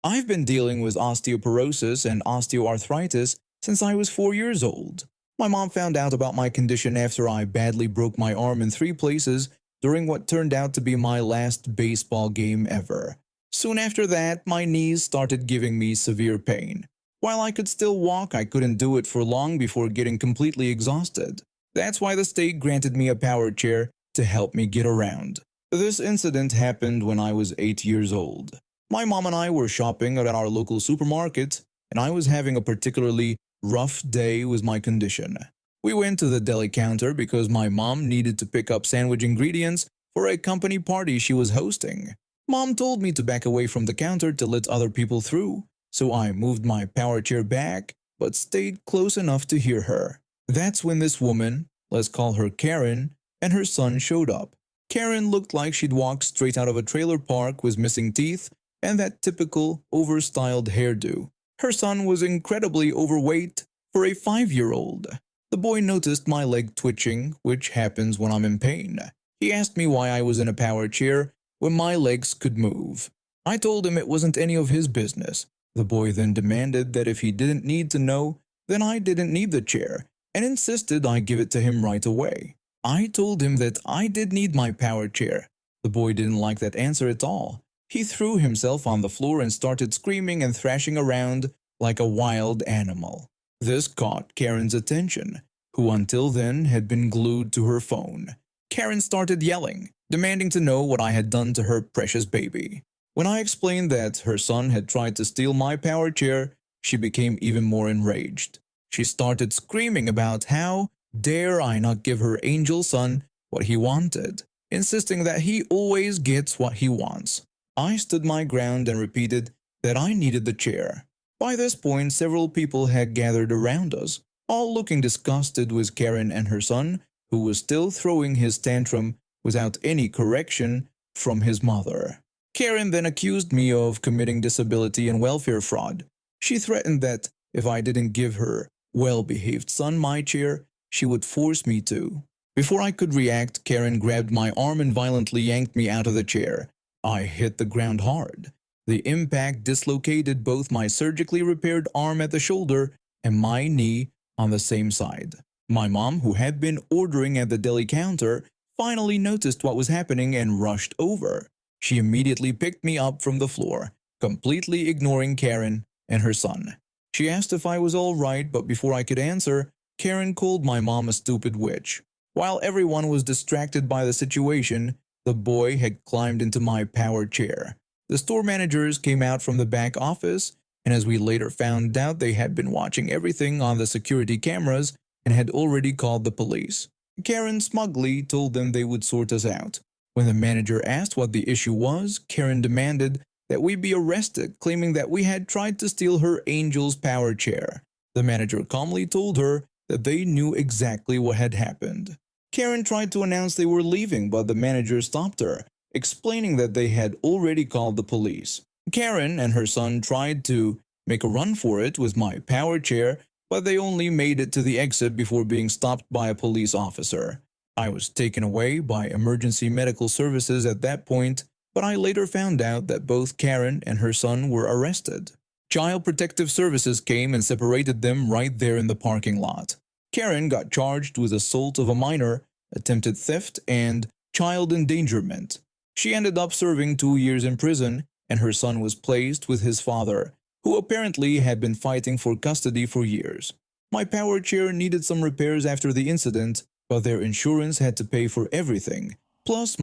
I've been dealing with osteoporosis and osteoarthritis since I was 4 years old. My mom found out about my condition after I badly broke my arm in 3 places during what turned out to be my last baseball game ever. Soon after that, my knees started giving me severe pain. While I could still walk, I couldn't do it for long before getting completely exhausted. That's why the state granted me a power chair to help me get around. This incident happened when I was 8 years old. My mom and I were shopping at our local supermarket, and I was having a particularly rough day with my condition. We went to the deli counter because my mom needed to pick up sandwich ingredients for a company party she was hosting. Mom told me to back away from the counter to let other people through, so I moved my power chair back but stayed close enough to hear her. That's when this woman, let's call her Karen, and her son showed up. Karen looked like she'd walked straight out of a trailer park with missing teeth and that typical overstyled hairdo. Her son was incredibly overweight for a 5-year-old. The boy noticed my leg twitching, which happens when I'm in pain. He asked me why I was in a power chair when my legs could move. I told him it wasn't any of his business. The boy then demanded that if he didn't need to know, then I didn't need the chair, and insisted I give it to him right away. I told him that I did need my power chair. The boy didn't like that answer at all. He threw himself on the floor and started screaming and thrashing around like a wild animal. This caught Karen's attention, who until then had been glued to her phone. Karen started yelling, demanding to know what I had done to her precious baby. When I explained that her son had tried to steal my power chair, she became even more enraged. She started screaming about how dare I not give her angel son what he wanted, insisting that he always gets what he wants. I stood my ground and repeated that I needed the chair. By this point, several people had gathered around us, all looking disgusted with Karen and her son, who was still throwing his tantrum without any correction from his mother. Karen then accused me of committing disability and welfare fraud. She threatened that if I didn't give her well-behaved son my chair, she would force me to. Before I could react, Karen grabbed my arm and violently yanked me out of the chair. I hit the ground hard. The impact dislocated both my surgically repaired arm at the shoulder and my knee on the same side. My mom, who had been ordering at the deli counter, finally noticed what was happening and rushed over. She immediately picked me up from the floor, completely ignoring Karen and her son. She asked if I was all right, but before I could answer, Karen called my mom a stupid witch. While everyone was distracted by the situation, the boy had climbed into my power chair. The store managers came out from the back office, and as we later found out, they had been watching everything on the security cameras and had already called the police. Karen smugly told them they would sort us out. When the manager asked what the issue was, Karen demanded that we be arrested, claiming that we had tried to steal her angel's power chair. The manager calmly told her that they knew exactly what had happened. Karen tried to announce they were leaving, but the manager stopped her, explaining that they had already called the police. Karen and her son tried to make a run for it with my power chair, but they only made it to the exit before being stopped by a police officer. I was taken away by emergency medical services at that point, but I later found out that both Karen and her son were arrested. Child Protective Services came and separated them right there in the parking lot. Karen got charged with assault of a minor, attempted theft, and child endangerment. She ended up serving 2 years in prison, and her son was placed with his father, who apparently had been fighting for custody for years. My power chair needed some repairs after the incident, but their insurance had to pay for everything, plus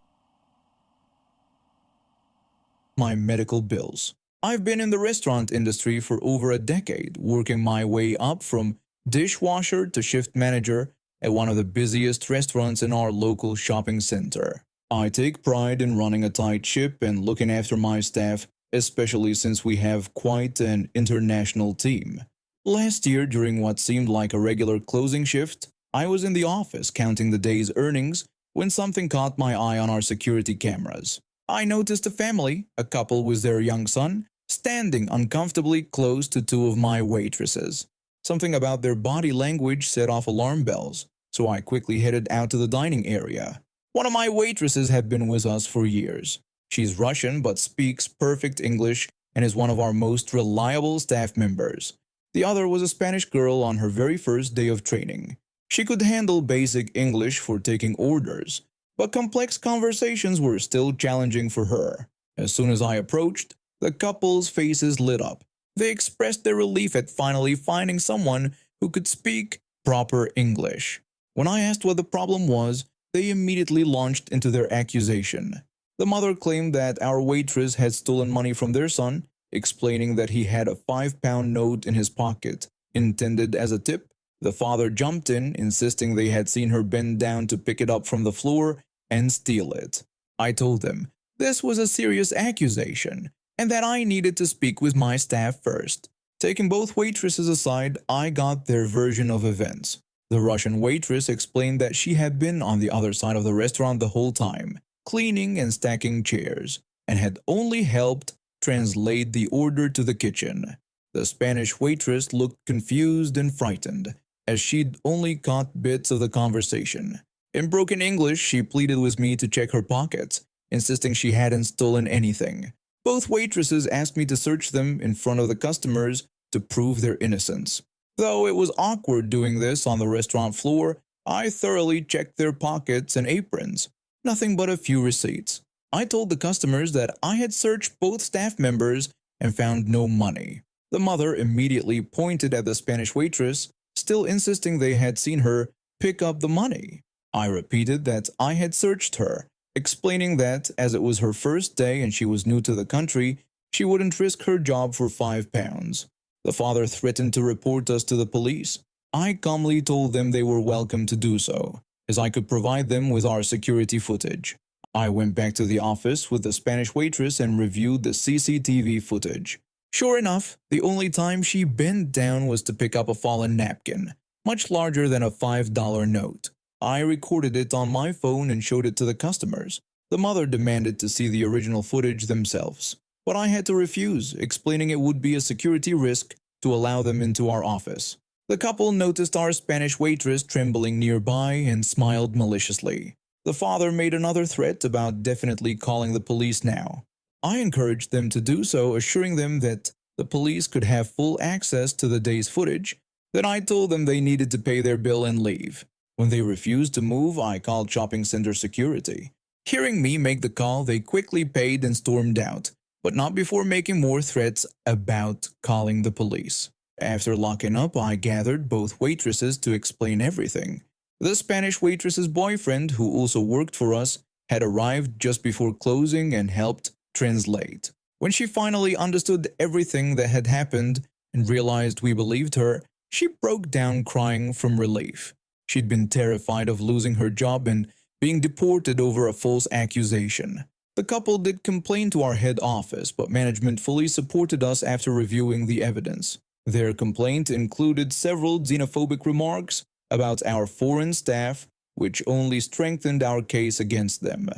my medical bills. I've been in the restaurant industry for over a decade, working my way up from dishwasher to shift manager at one of the busiest restaurants in our local shopping center. I take pride in running a tight ship and looking after my staff, especially since we have quite an international team. Last year, during what seemed like a regular closing shift, I was in the office counting the day's earnings when something caught my eye on our security cameras. I noticed a family, a couple with their young son, standing uncomfortably close to two of my waitresses. Something about their body language set off alarm bells, so I quickly headed out to the dining area. One of my waitresses had been with us for years. She's Russian but speaks perfect English and is one of our most reliable staff members. The other was a Spanish girl on her very first day of training. She could handle basic English for taking orders, but complex conversations were still challenging for her. As soon as I approached, the couple's faces lit up. They expressed their relief at finally finding someone who could speak proper English. When I asked what the problem was, they immediately launched into their accusation. The mother claimed that our waitress had stolen money from their son, explaining that he had a £5 note in his pocket, intended as a tip. The father jumped in, insisting they had seen her bend down to pick it up from the floor and steal it. I told them this was a serious accusation and that I needed to speak with my staff first. Taking both waitresses aside, I got their version of events. The Russian waitress explained that she had been on the other side of the restaurant the whole time, cleaning and stacking chairs, and had only helped translate the order to the kitchen. The Spanish waitress looked confused and frightened, as she'd only caught bits of the conversation. In broken English, she pleaded with me to check her pockets, insisting she hadn't stolen anything. Both waitresses asked me to search them in front of the customers to prove their innocence. Though it was awkward doing this on the restaurant floor, I thoroughly checked their pockets and aprons. Nothing but a few receipts. I told the customers that I had searched both staff members and found no money. The mother immediately pointed at the Spanish waitress, still insisting they had seen her pick up the money. I repeated that I had searched her, explaining that as it was her first day and she was new to the country, she wouldn't risk her job for £5. The father threatened to report us to the police. I calmly told them they were welcome to do so, as I could provide them with our security footage. I went back to the office with the Spanish waitress and reviewed the CCTV footage. Sure enough, the only time she bent down was to pick up a fallen napkin, much larger than a $5 note. I recorded it on my phone and showed it to the customers. The mother demanded to see the original footage themselves, but I had to refuse, explaining it would be a security risk to allow them into our office. The couple noticed our Spanish waitress trembling nearby and smiled maliciously. The father made another threat about definitely calling the police now. I encouraged them to do so, assuring them that the police could have full access to the day's footage. Then I told them they needed to pay their bill and leave. When they refused to move, I called shopping center security. Hearing me make the call, they quickly paid and stormed out, but not before making more threats about calling the police. After locking up, I gathered both waitresses to explain everything. The Spanish waitress's boyfriend, who also worked for us, had arrived just before closing and helped translate. When she finally understood everything that had happened and realized we believed her, she broke down crying from relief. She'd been terrified of losing her job and being deported over a false accusation. The couple did complain to our head office, but management fully supported us after reviewing the evidence. Their complaint included several xenophobic remarks about our foreign staff, which only strengthened our case against them.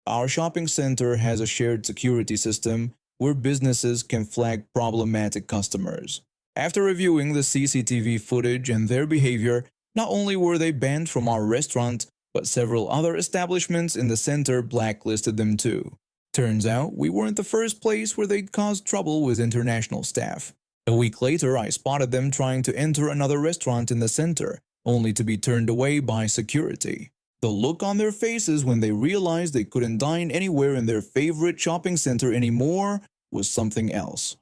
Our shopping center has a shared security system where businesses can flag problematic customers. After reviewing the CCTV footage and their behavior, not only were they banned from our restaurant, but several other establishments in the center blacklisted them too. Turns out we weren't the first place where they'd caused trouble with international staff. A week later, I spotted them trying to enter another restaurant in the center, only to be turned away by security. The look on their faces when they realized they couldn't dine anywhere in their favorite shopping center anymore was something else.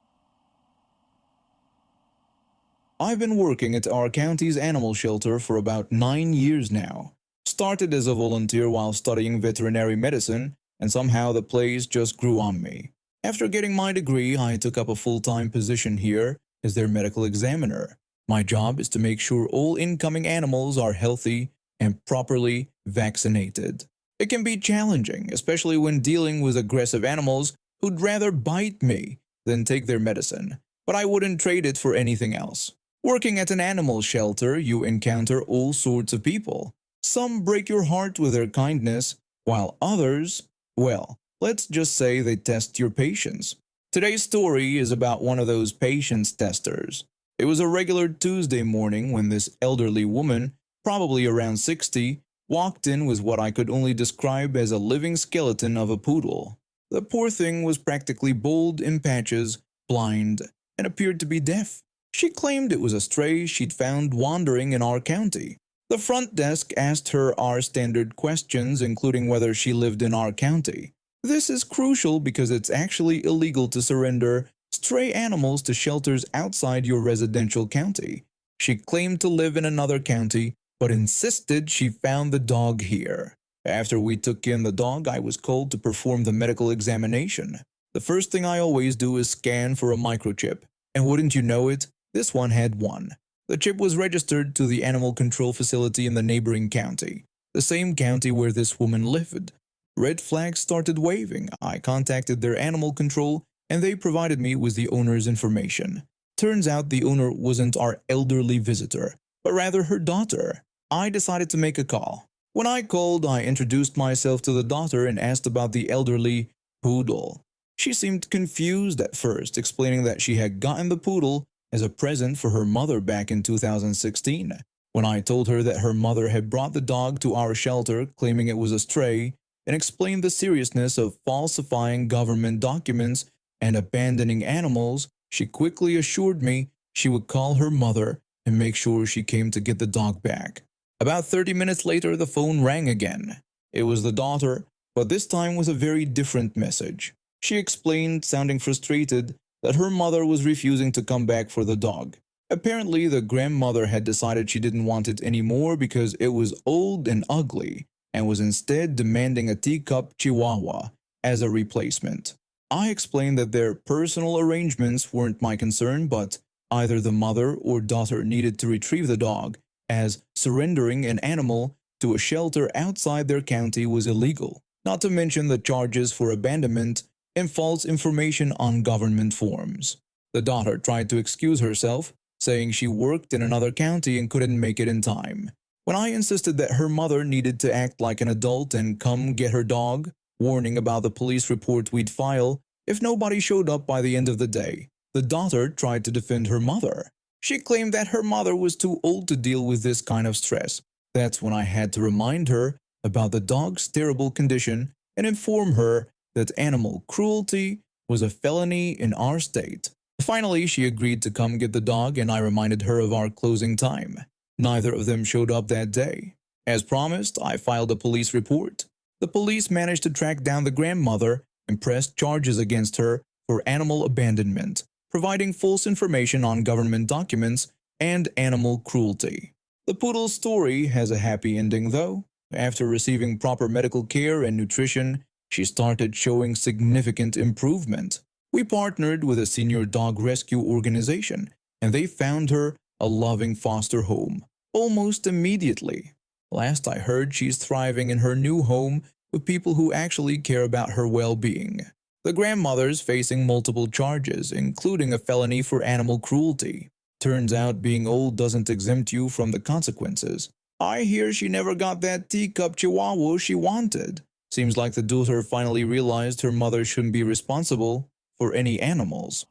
I've been working at our county's animal shelter for about 9 years now. Started as a volunteer while studying veterinary medicine, and somehow the place just grew on me. After getting my degree, I took up a full-time position here as their medical examiner. My job is to make sure all incoming animals are healthy and properly vaccinated. It can be challenging, especially when dealing with aggressive animals who'd rather bite me than take their medicine, but I wouldn't trade it for anything else. Working at an animal shelter, you encounter all sorts of people. Some break your heart with their kindness, while others, well, let's just say they test your patience. Today's story is about one of those patience testers. It was a regular Tuesday morning when this elderly woman, probably around 60, walked in with what I could only describe as a living skeleton of a poodle. The poor thing was practically bald in patches, blind, and appeared to be deaf. She claimed it was a stray she'd found wandering in our county. The front desk asked her our standard questions, including whether she lived in our county. This is crucial because it's actually illegal to surrender stray animals to shelters outside your residential county. She claimed to live in another county, but insisted she found the dog here. After we took in the dog, I was called to perform the medical examination. The first thing I always do is scan for a microchip, and wouldn't you know it, this one had one. The chip was registered to the animal control facility in the neighboring county, the same county where this woman lived. Red flags started waving. I contacted their animal control, and they provided me with the owner's information. Turns out the owner wasn't our elderly visitor, but rather her daughter. I decided to make a call. When I called, I introduced myself to the daughter and asked about the elderly poodle. She seemed confused at first, explaining that she had gotten the poodle as a present for her mother back in 2016. When I told her that her mother had brought the dog to our shelter claiming it was a stray, and explained the seriousness of falsifying government documents and abandoning animals, she quickly assured me she would call her mother and make sure she came to get the dog back. About 30 minutes later, the phone rang again. It was the daughter, but this time with a very different message. She explained, sounding frustrated, that her mother was refusing to come back for the dog. Apparently, the grandmother had decided she didn't want it anymore because it was old and ugly, and was instead demanding a teacup chihuahua as a replacement. I explained that their personal arrangements weren't my concern, but either the mother or daughter needed to retrieve the dog, as surrendering an animal to a shelter outside their county was illegal, not to mention the charges for abandonment and false information on government forms. The daughter tried to excuse herself, saying she worked in another county and couldn't make it in time. When I insisted that her mother needed to act like an adult and come get her dog, warning about the police report we'd file if nobody showed up by the end of the day, the daughter tried to defend her mother. She claimed that her mother was too old to deal with this kind of stress. That's when I had to remind her about the dog's terrible condition and inform her that animal cruelty was a felony in our state. Finally, she agreed to come get the dog, and I reminded her of our closing time. Neither of them showed up that day. As promised, I filed a police report. The police managed to track down the grandmother and pressed charges against her for animal abandonment, providing false information on government documents, and animal cruelty. The poodle's story has a happy ending though. After receiving proper medical care and nutrition, she started showing significant improvement. We partnered with a senior dog rescue organization, and they found her a loving foster home almost immediately. Last I heard, she's thriving in her new home with people who actually care about her well-being. The grandmother's facing multiple charges, including a felony for animal cruelty. Turns out being old doesn't exempt you from the consequences. I hear she never got that teacup chihuahua she wanted. Seems like the daughter finally realized her mother shouldn't be responsible for any animals.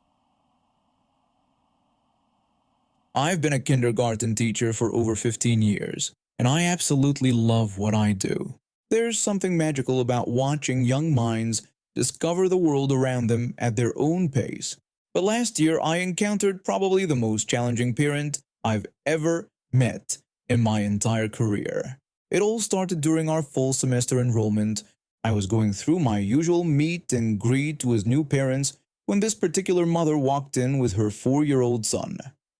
I've been a kindergarten teacher for over 15 years, and I absolutely love what I do. There's something magical about watching young minds discover the world around them at their own pace. But last year, I encountered probably the most challenging parent I've ever met in my entire career. It all started during our fall semester enrollment. I was going through my usual meet and greet with new parents when this particular mother walked in with her 4-year-old son.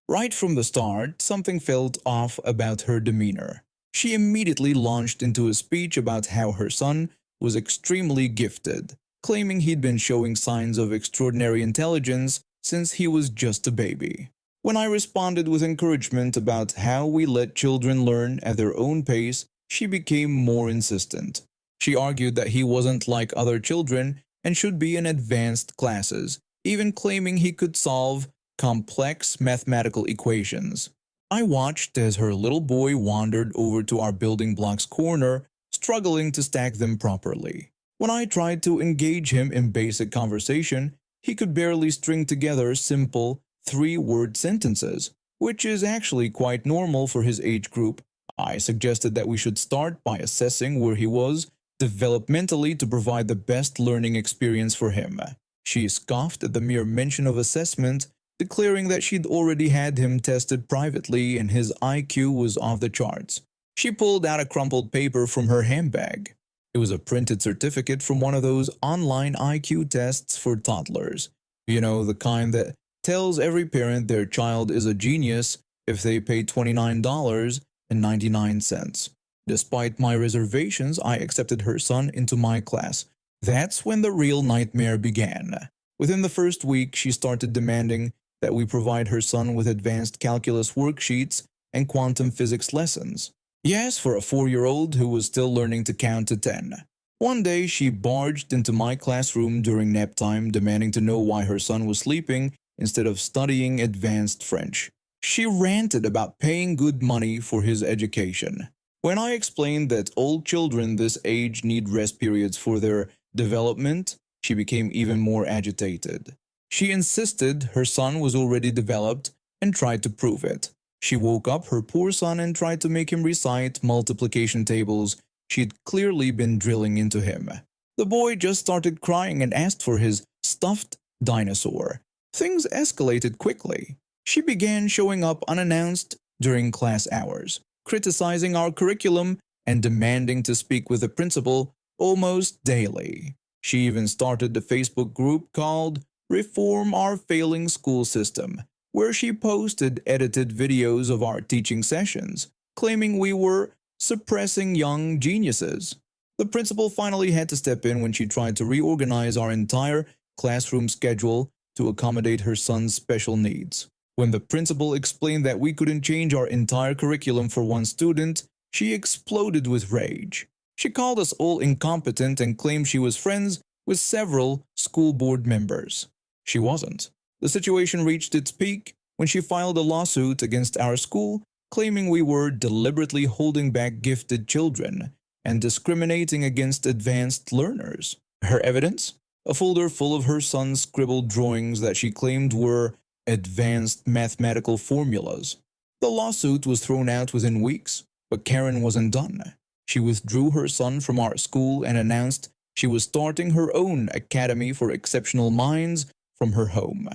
Right from the start, something felt off about her demeanor. She immediately launched into a speech about how her son was extremely gifted, claiming he'd been showing signs of extraordinary intelligence since he was just a baby. When I responded with encouragement about how we let children learn at their own pace, she became more insistent. She argued that he wasn't like other children and should be in advanced classes, even claiming he could solve complex mathematical equations. I watched as her little boy wandered over to our building blocks corner, struggling to stack them properly. When I tried to engage him in basic conversation, he could barely string together simple 3-word sentences, which is actually quite normal for his age group. I suggested that we should start by assessing where he was developmentally to provide the best learning experience for him. She scoffed at the mere mention of assessment, declaring that she'd already had him tested privately and his IQ was off the charts. She pulled out a crumpled paper from her handbag. It was a printed certificate from one of those online IQ tests for toddlers. You know, the kind that tells every parent their child is a genius if they pay $29.99. Despite my reservations, I accepted her son into my class. That's when the real nightmare began. Within the first week, she started demanding that we provide her son with advanced calculus worksheets and quantum physics lessons. Yes, for a 4-year-old who was still learning to count to 10. One day, she barged into my classroom during nap time, demanding to know why her son was sleeping instead of studying advanced French. She ranted about paying good money for his education. When I explained that all children this age need rest periods for their development, she became even more agitated. She insisted her son was already developed and tried to prove it. She woke up her poor son and tried to make him recite multiplication tables she'd clearly been drilling into him. The boy just started crying and asked for his stuffed dinosaur. Things escalated quickly. She began showing up unannounced during class hours, criticizing our curriculum and demanding to speak with the principal almost daily. She even started a Facebook group called Reform Our Failing School System, where she posted edited videos of our teaching sessions, claiming we were suppressing young geniuses. The principal finally had to step in when she tried to reorganize our entire classroom schedule to accommodate her son's special needs. When the principal explained that we couldn't change our entire curriculum for one student, she exploded with rage. She called us all incompetent and claimed she was friends with several school board members. She wasn't. The situation reached its peak when she filed a lawsuit against our school, claiming we were deliberately holding back gifted children and discriminating against advanced learners. Her evidence? A folder full of her son's scribbled drawings that she claimed were advanced mathematical formulas. The lawsuit was thrown out within weeks, but Karen wasn't done. She withdrew her son from our school and announced she was starting her own academy for exceptional minds from her home.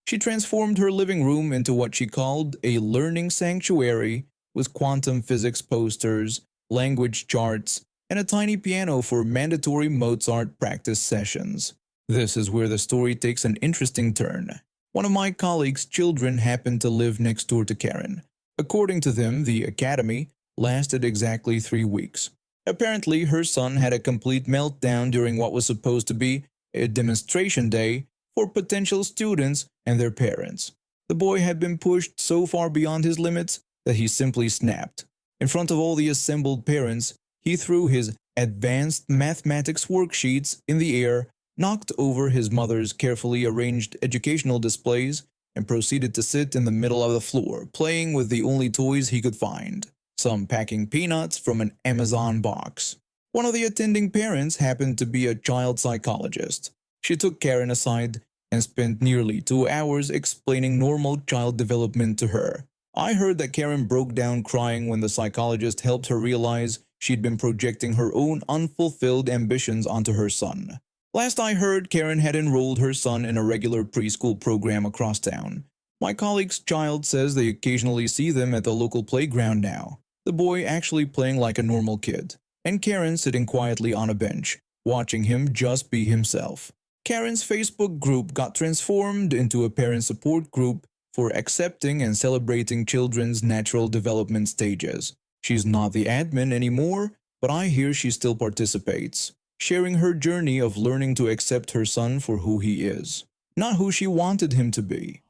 She transformed her living room into what she called a learning sanctuary with quantum physics posters, language charts, and a tiny piano for mandatory Mozart practice sessions. This is where the story takes an interesting turn. One of my colleagues' children happened to live next door to Karen. According to them, the academy lasted exactly 3 weeks. Apparently, her son had a complete meltdown during what was supposed to be a demonstration day for potential students and their parents. The boy had been pushed so far beyond his limits that he simply snapped. In front of all the assembled parents, he threw his advanced mathematics worksheets in the air, knocked over his mother's carefully arranged educational displays, and proceeded to sit in the middle of the floor, playing with the only toys he could find, some packing peanuts from an Amazon box. One of the attending parents happened to be a child psychologist. She took Karen aside and spent nearly 2 hours explaining normal child development to her. I heard that Karen broke down crying when the psychologist helped her realize she'd been projecting her own unfulfilled ambitions onto her son. Last I heard, Karen had enrolled her son in a regular preschool program across town. My colleague's child says they occasionally see them at the local playground now, the boy actually playing like a normal kid, and Karen sitting quietly on a bench, watching him just be himself. Karen's Facebook group got transformed into a parent support group for accepting and celebrating children's natural development stages. She's not the admin anymore, but I hear she still participates, sharing her journey of learning to accept her son for who he is, not who she wanted him to be.